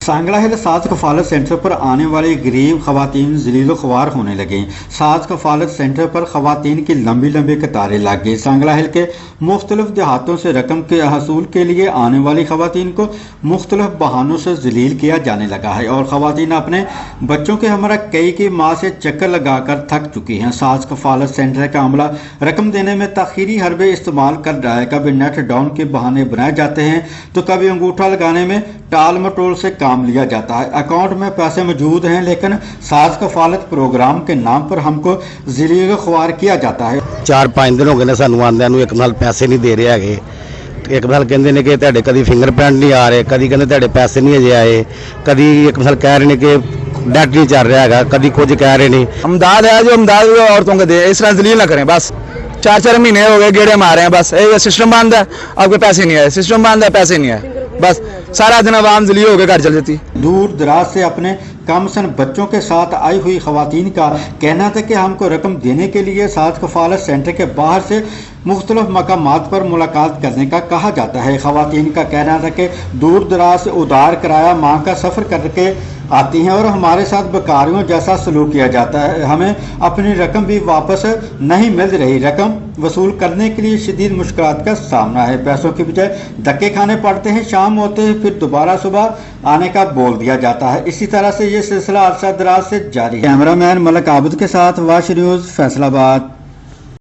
सांगला हिल साज कफालत सेंटर पर आने वाली गरीब खवातीन जलील ख्वार होने लगे। साज कफालत सेंटर पर खवातीन की लंबी लंबी कतारें लग गई। सांगला हिल के मुख्तलिफ देहातों से रकम के हसूल के लिए आने वाली खवातीन को मुख्तलिफ बहानों से जलील किया जाने लगा है और खवातीन अपने बच्चों के हमरा कई की माँ से चक्कर लगाकर थक चुकी हैं। साज कफालत सेंटर का अमला रकम देने में तखीरी हरबे इस्तेमाल कर रहा है। कभी नेट डाउन के बहाने बनाए जाते हैं तो कभी अंगूठा लगाने में टाल मटोल से काम लिया जाता है। अकाउंट में पैसे मौजूद हैं लेकिन साज कफालत प्रोग्राम के नाम पर हमको जलील ख्वार किया जाता है। 4-5 दिन हो गए ने सानू आंदियां नूं, एक नाल पैसे नहीं दे रहे हैगे। एक नाल कहंदे ने कि तुहाडे कदी फिंगरप्रिंट नहीं आ रहे, कदी कहंदे तुहाडे पैसे नहीं अजे आए, कदी एक नाल कह रहे ने कि डेट नहीं चल रहा हैगा, कदी कुछ कह रहे नहीं। अमदाद है जो अमदाद औरतों को दे, इस तरह जलील ना करें। बस 4-4 महीने हो गए गेड़े मारे हैं, बस ये सिस्टम बंद है, आपके पैसे नहीं आए, सिस्टम बंद है, पैसे नहीं आए, बस सारा दिन आवाम जलील होकर घर चल जाती। दूर दराज से अपने कमसन बच्चों के साथ आई हुई खवातीन का कहना था कि हमको रकम देने के लिए साज कफालत सेंटर के बाहर से मुख्तलिफ मकामात पर मुलाकात करने का कहा जाता है। खवातीन का कहना था कि दूर दराज से उधार किराया माह का सफ़र करके आती हैं और हमारे साथ बेकारियों जैसा सलूक किया जाता है। हमें अपनी रकम भी वापस नहीं मिल रही। रकम वसूल करने के लिए शदीद मुश्किलात का सामना है। पैसों की बजाय धक्के खाने पड़ते हैं। शाम होते हैं फिर दोबारा सुबह आने का बोल दिया जाता है। इसी तरह से ये सिलसिला अरसा दराज से जारी है। कैमरामैन मलक आबिद के साथ वाश न्यूज़ फैसलाबाद।